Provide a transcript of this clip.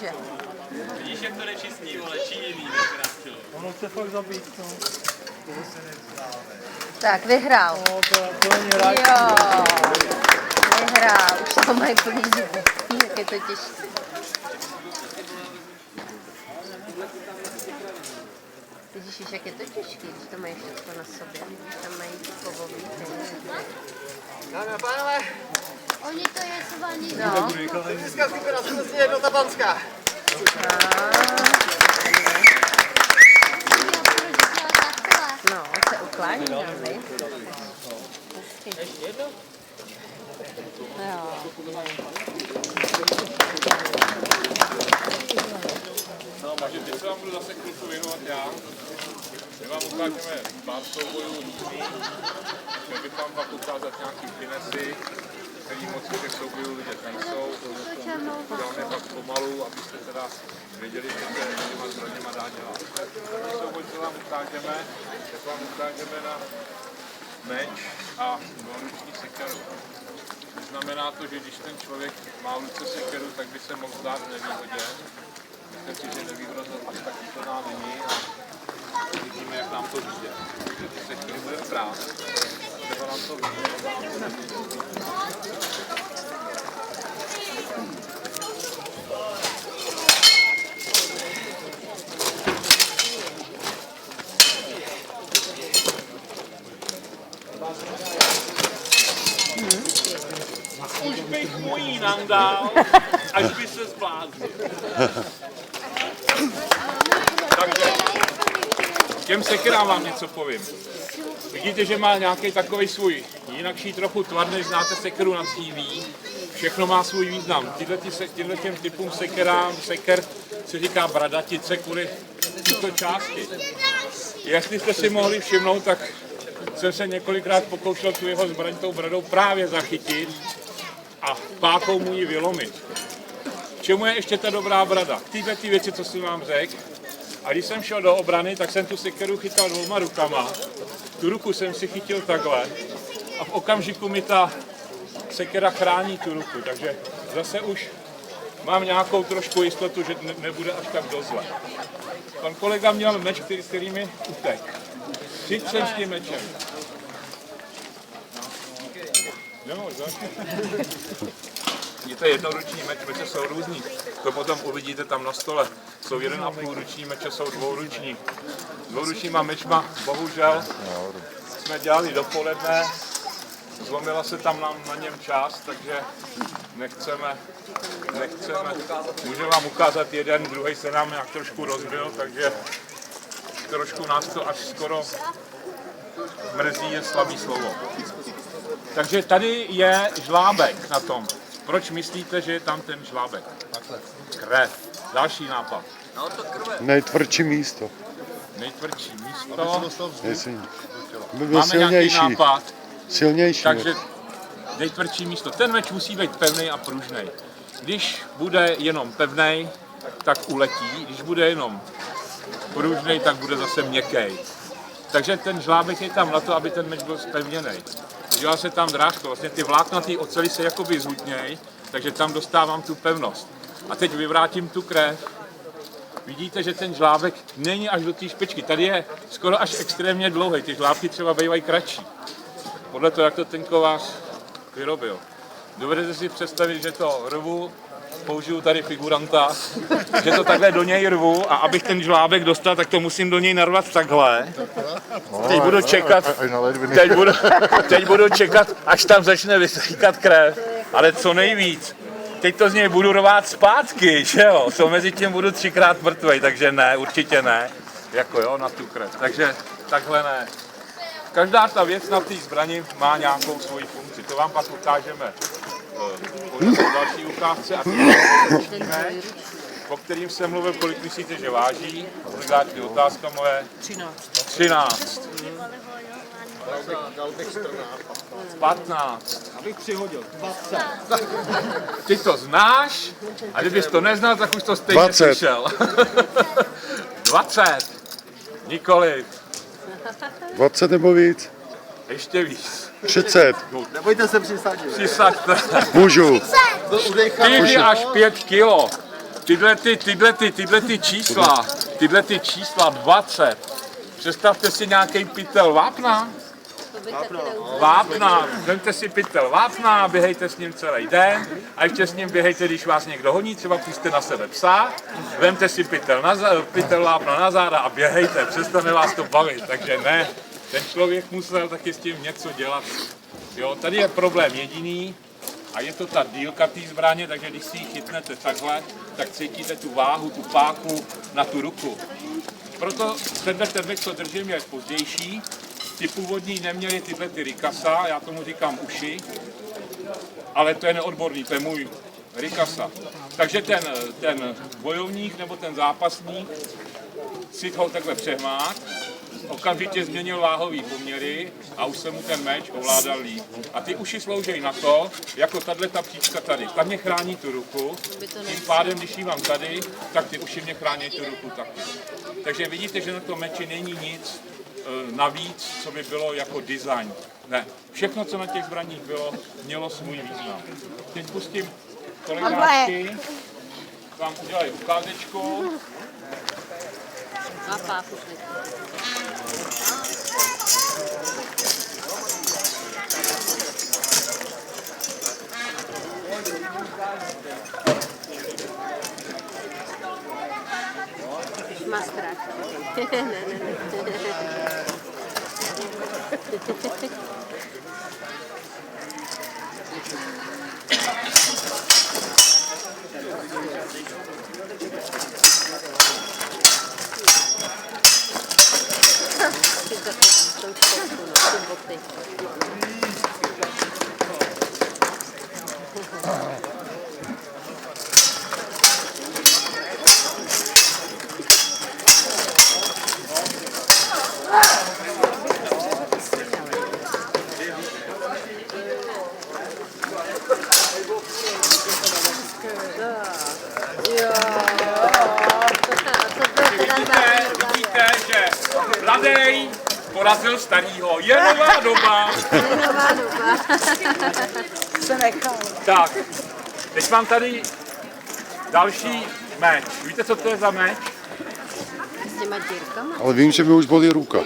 může. Vidíš, jak to nečistí, vole, čílí, nekrátilo. Ono chce fakt zabít, no. Tak, vyhrál. No, to není rád. Jo, vyhrál. Už to mají plný zuby. Jak je to těžké. Vidíš, jak je to těžké, když to mají všechno na sobě. Když tam mají kovový Dámy a pánové, Oni to je svaný. No. dneska skupina se jednota Banská. No, se uklání, ne? Jo. No, takže teď se vám budu zase chvilku věnovat já. My vám ukážeme pár soubojů různých. Chtěl bych vám pak ukázat nějaký finesy, který moc těch soubojů vidět nejsou. Uděláme pak pomalu, abyste teda věděli, co se těma zbraněma dá dělat. První souboj, co vám ukážeme, tak vám ukážeme na meč a dvouruční sekeru. Znamená to, že když ten člověk má v ruce sekeru, tak by se mohl zdát v nevýhodě. Myslím si, že nevýhodnost až tak úplná není a vidíme, jak nám to vyjde. Takže ty sekery budeme brát. Třeba nám to vyjde. Už bych mu ji nandal, až by se zbláznil. Takže těm sekerám vám něco povím. Vidíte, že má nějaký takový svůj jinakší trochu tvar, než znáte sekeru na CV. Všechno má svůj význam. Tyhle těm typům seker se říká bradatice kvůli této části. Jestli jste si mohli všimnout, tak jsem se několikrát pokoušel tu jeho zbraň tou bradou právě zachytit a pákou mu ji vylomit. K čemu je ještě ta dobrá brada? Tyhle ty věci, co jsem vám řekl. A když jsem šel do obrany, tak jsem tu sekeru chytal dvouma rukama. Tu ruku jsem si chytil takhle a v okamžiku mi ta sekera chrání tu ruku. Takže zase už mám nějakou trošku jistotu, že nebude až tak dozle. Pan kolega měl meč, s který mi utek. Přijď sem s tím mečem. Je to jednoruční meč, meče jsou různý. To potom uvidíte tam na stole. Jsou 1,5 ruční meče, jsou dvouruční. Dvouručníma mečma bohužel jsme dělali dopoledne. Zlomila se tam na něm část, takže nechceme. Můžeme vám ukázat jeden, druhý se nám nějak trošku rozbil, takže trošku nás to až skoro mrzí, je slabý slovo. Takže tady je žlábek na tom. Proč myslíte, že je tam ten žlábek? Krev. Další nápad. Nejtvrdší místo. Nejtvrdší místo. By byl Máme nějaký nápad. Silnější. Takže nejtvrdší místo. Ten meč musí být pevný a pružný. Když bude jenom pevný, tak uletí. Když bude jenom pružný, tak bude zase měkký. Takže ten žlábek je tam na to, aby ten meč byl zpevněný. Dělá se tam drážko, vlastně ty vláknatý ocely se jakoby zhutnějí, takže tam dostávám tu pevnost. A teď vyvrátím tu krev. Vidíte, že ten žlábek není až do té špičky. Tady je skoro až extrémně dlouhý. Ty žlábky třeba bývají kratší. Podle toho, jak to ten kovář vyrobil. Dovedete si představit, že to rvu, použiju tady figuranta, že to takhle do něj rvu a abych ten žlábek dostal, tak to musím do něj narvat takhle. Teď budu čekat, až tam začne vysíkat krev, ale co nejvíc. Teď to z něj budu rvát zpátky, že jo? Co mezi tím budu 3krát mrtvej, takže ne, určitě ne. Jako jo, na tu krev. Takže takhle ne. Každá ta věc na té zbrani má nějakou svoji funkci. To vám pak ukážeme v další ukázce. A meč, o kterým jsem mluvil, kolik myslíte, že váží? Kolikátí otázka moje? 13. Dal bych 14. 15. Abych přihodil. 20. Ty to znáš? A kdybys to neznal, tak už to stejně 20. slyšel. 20. Nikoliv. 20 nebo víc? Ještě víc. 30. Nebojte se přisadit. Přisaďte. Můžu. 4 až 5 kilo. tyhle ty čísla 20, představte si nějaký pytel vápna. To by taky neudělal. Vápna, vemte si pytel vápna, běhejte s ním celý den a ještě s ním běhejte, když vás někdo honí, třeba pusťte na sebe psa, vemte si pytel vápna na záda a běhejte, přestane vás to bavit, takže ne, ten člověk musel taky s tím něco dělat. Jo, tady je problém jediný a je to ta dílka té zbraně, takže když si ji chytnete takhle, tak cítíte tu váhu, tu páku na tu ruku. Proto tenhle terbek, co držím, je pozdější. Ti původní neměli tyhle ty rikasa, já tomu říkám uši, ale to je neodborný, to je můj rikasa. Takže ten bojovník nebo ten zápasník si ho takhle přehmát, okamžitě změnil váhový poměry a už se mu ten meč ovládal líp. A ty uši slouží na to, jako tato příčka tady. Ta mě chrání tu ruku, tím pádem, když ji mám tady, tak ty uši mě chrání tu ruku taky. Takže vidíte, že na tom meči není nic navíc, co by bylo jako design. Ne, všechno, co na těch zbraních bylo, mělo svůj význam. Teď pustím kolegáčky, vám udělají ukázečku. A páku. Má strach. Vidíte, že mladej porazil starýho. Je nová doba. Tak, teď mám tady další meč. Víte, co to je za meč? S těma dírkama? Ale vím, že mi už bolí ruka.